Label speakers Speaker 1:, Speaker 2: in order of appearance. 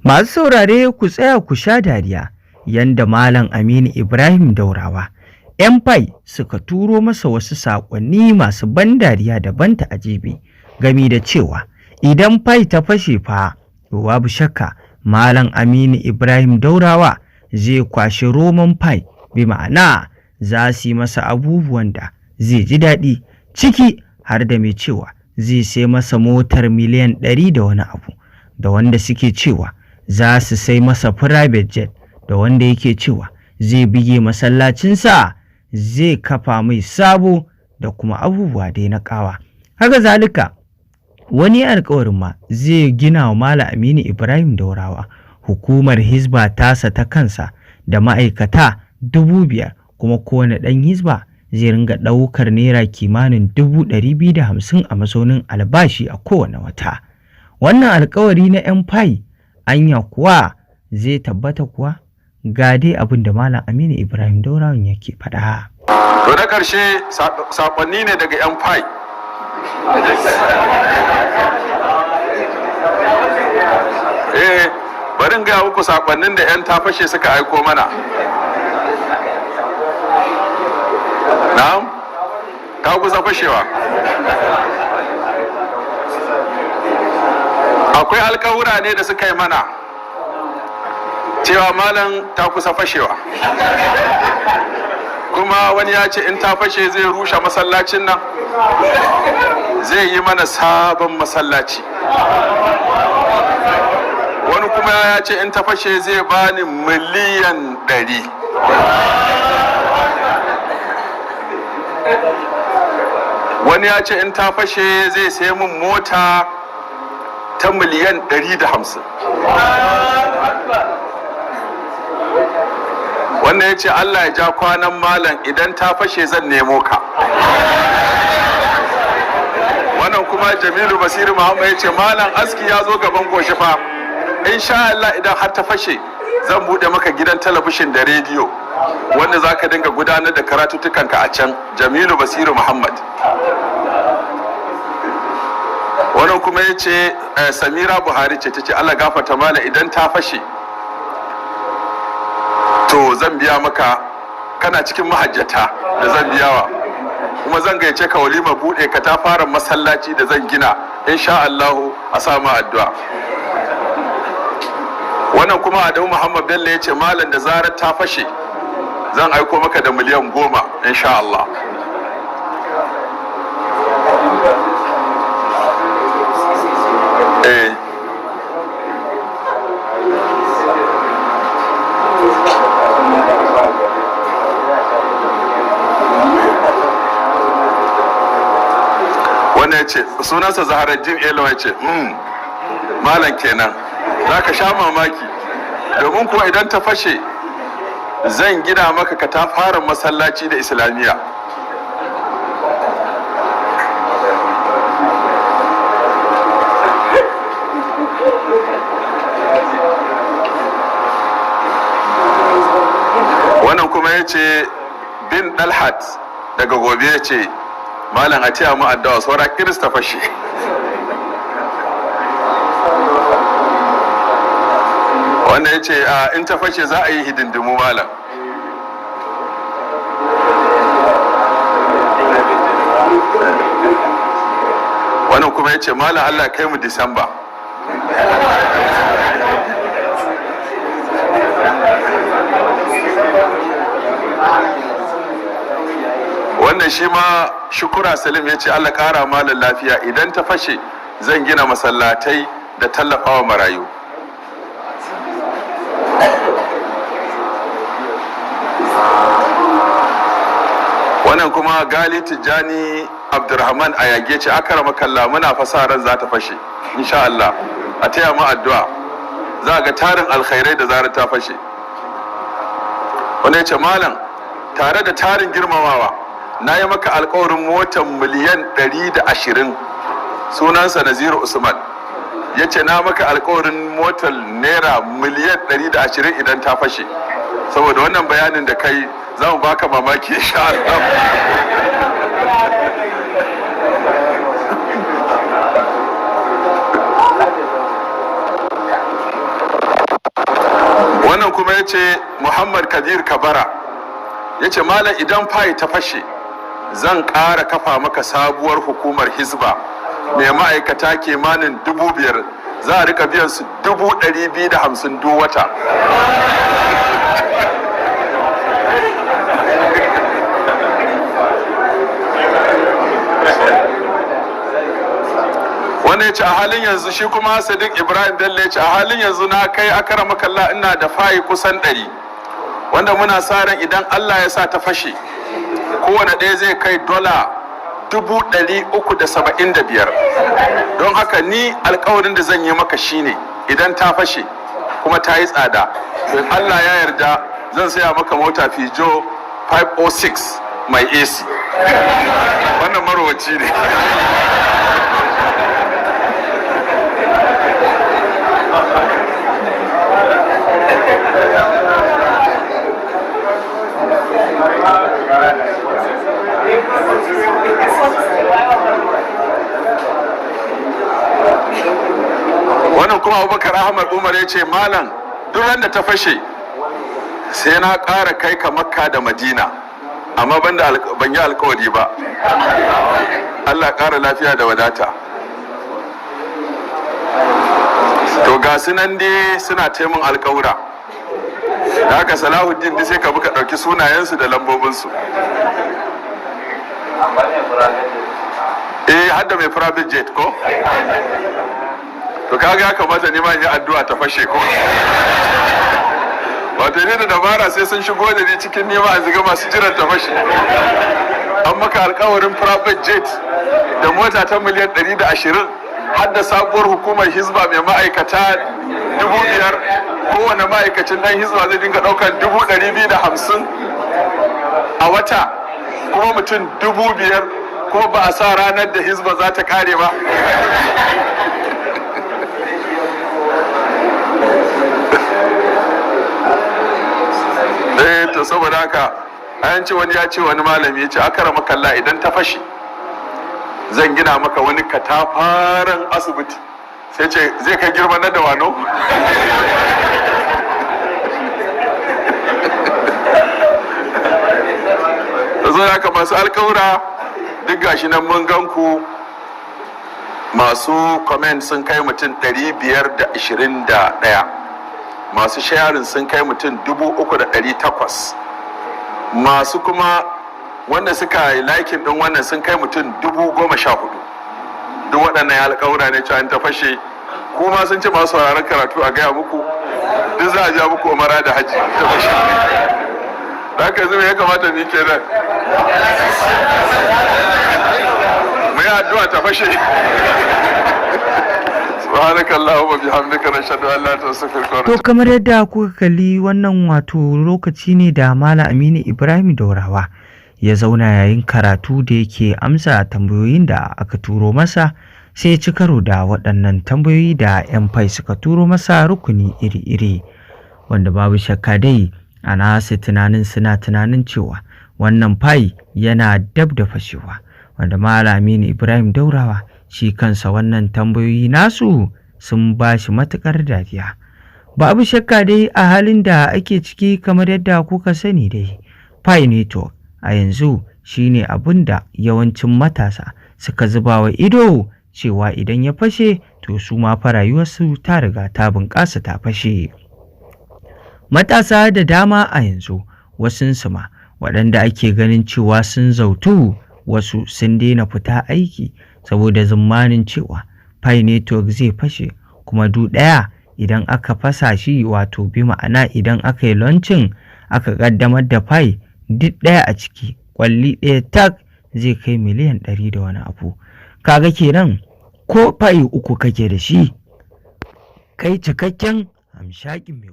Speaker 1: Masu saurare ku tsaya ku sha dariya yanda Malam Aminu Ibrahim Daurawa 'yan fai suka turo masa wasu saƙonni masu ban dariya da ban ta'ajibi gami da cewa idan fai ta fashe fa babu shakka Malam Aminu Ibrahim Daurawa zai kwashi roman fai, bi ma'ana za su yi masa abubuwan da zai ji daɗi, ciki har da mai cewa zai sai masa motar miliyan 100 da wani abu, da wanda suke cewa za su sai masa private jet, da wanda yake cewa zai bige masallacinsa, zai kafa mai sabo, da kuma abubuwa dai na ƙawa. Haka zalika wani alƙawarin ma zai gina wa Malam Aminu Ibrahim Daurawa hukumar Hizba tasa ta kansa da ma'aikata 5,000, kuma kowane ɗan Hizba zai ringa ɗaukar naira kimanin 250 a mazaunin albashi a kowane wata. Wannan alƙawari na 'yan fai anya kuwa zai tabbata kuwa? Ga dai abin da Malam Aminu Ibrahim Daurawa yake faɗa.
Speaker 2: To na ƙarshe saƙonni ne daga 'yan fai. Bari gaya muku saƙonnin da 'yan tafashe suka aiko mana. Na'am? Ta kusa fashewa. Akwai alƙawura ne da suka yi mana cewa malam ta kusa fashewa, kuma wani ya ce in ta fashe zai rushe masallacin nan, zai yi mana sabon masallaci. Wani kuma ya ce in ta fashe zai bani miliyan 100. Wani ya ce in ta fashe zai sai mun mota ta miliyan 150. Wannan ya ce Allah ya ja kwanan malam, idan ta fashe zan nemo ka. Wannan kuma Jamilu Basiru Muhammad ya ce malam aski ya zo gaban goshi fa, insha Allah idan har ta fashe zan bude maka gidan talabishin da rediyo wanda za ka dinga gudanar da karatuttukanka a can. Jamilu Basiru Muhammad. Wannan kuma ya ce Samira Buhari ce ta ce Allah gafarta malam idan ta fashe to zan biya maka, kana cikin mahajjata da zan biyawa, kuma zan gaice ka walima bude ka ta fara masallaci da zan gina insha Allah, a samu addu'a. Wannan kuma Adamu Muhammad Bello ya ce malam da zarar ta fashe zan aiko maka da miliyan 10 insha Allah. Wannan ya ce sunansa Zaharaddin Elo, ya ce malam kenan za ka sha mamaki, domin kuwa idan ta fashe zan gina maka katafaren masallaci da islamiyya. Wannan kuma ya ce bin Dalhat daga Gobe ya ce malam a taya mu addu'a saura kirista fashe. Wannan ya ce in ta fashe za a yi hidindimu malam. Wannan kuma ya ce malam Allah kai mu Disamba. Wannan shi ma Shukura Salim ya ce Allah ƙara malam lafiya, idan ta fashe zan gina masallatai da tallafawa marayu. Wannan kuma Gali Tijjani Abdurrahman a yage ce akarama kalla muna fasaran za ta fashe insha Allah, a taya mu addu'a, za ga tarin alkhairai da zarar ta fashe. Wannan ya ce malam tare da tarin girmamawa na yi maka alkawarin motar miliyan 120, sunansa Naziru Usman, ya ce na maka alkawarin motar naira miliyan 120 idan ta fashe. Saboda wannan bayanin da kai za mu baka mamaki insha Allah. wannan kuma ya ce Muhammad Kadir Kabara ya ce malam idan fayi ta fashe zan ƙara kafa maka sabuwar hukumar Hizba mai ma'aikata kimanin 5,000 za a rika biyan su 250 duk wata. wani ya ce a halin yanzu shi kuma Sadiq Ibrahim Bello ya ce a halin yanzu na kai akaramakalla ina da fayi kusan 100 wanda muna sa ran idan Allah ya sa ta fashe kowane ɗaya zai kai $375. don haka ni alkawarin da zan yi maka shine idan ta fashe kuma ta yi tsada don Allah ya yarda zan saya maka mota Peugeot 506 mai AC. wannan marowaci ne. wannan kuma Abubakar Ahmad Umar ya ce malam duk da ta fashe sai na ƙara kai ka Makka da Madina amma ban yi alkawari ba. Allah ƙara lafiya da wadata. to ga su nan dai suna taimun alkawura da haka Salahuddin sai ka buka ɗauki sunayensu da lambobinsu. Hadda mai private jet ko? to kaga ya kamata ne ma yi addu'a ta fashe ko? wato ne da dabara sai sun shigo da ni cikin nema a ziga masu jiran ta fashe. an maka alkawarin private jet da mota ta miliyan 120 har da sabuwar hukumar Hizba mai ma'aikata 5,000 kowane ma'aikacin dan Hizba zai dinga ɗaukar 250 a wata kuma mutum 5,000 kuma ba a sa ranar da Hizba za ta kare ba. to saboda haka an ce wani ya ce wani malami ya ce akarama kalla idan ta fashe zan gina maka wani katafaren asibiti sai ce zai kai girman na Dawano. da zo haka masu alkawura duk gashi nan mun ganku masu comment sun kai mutum 521 masu sharing sun kai mutum 3,800 masu kuma wanda suka yi likin din wannan sun kai mutum 14,000 duk waɗannan ya alƙawura ne cewa ta fashe kuma sun ce masu sauraron karatu a gaya muku duk za a ja muku umara da hajji ta fashe da haka yanzu ya kamata ni ke nan mu yi addu'a ta fashe.
Speaker 1: To kamar yadda kuka kalli wannan wato lokaci ne da Malam Aminu Ibrahim Daurawa ya zauna yayin karatu da yake amsa tambayoyin da aka turo masa sai ya ci karo da waɗannan tambayoyi da 'yan fai suka turo masa rukuni iri-iri wanda babu shakka dai a nasu tunanin suna tunanin cewa wannan fai yana dab da fashewa wanda Malam Aminu Ibrahim Daurawa shi kansa wannan tambayoyi nasu sun ba shi matuƙar dariya. Babu shakka dai a halin da ake ciki kamar yadda kuka sani dai, Pi Network a yanzu shine abin da yawancin matasa suka zuba wa ido cewa idan ya fashe to su ma fa rayuwarsu ta riga ta bunƙasa ta fashe. Matasa da dama a yanzu wasunsu ma waɗanda ake ganin cewa sun zautu wasu sun daina fita aiki saboda zummanin cewa Pi Network zai fashe kuma duk ɗaya idan aka fasa shi wato bi ma'ana idan aka yi launching aka ƙaddamar da Pi duk ɗaya a ciki ƙwalli ɗaya tak zai kai miliyan 100 da wani abu. Kaga kenan ko Pi 3 kake da shi kai cikakken hamshakin mai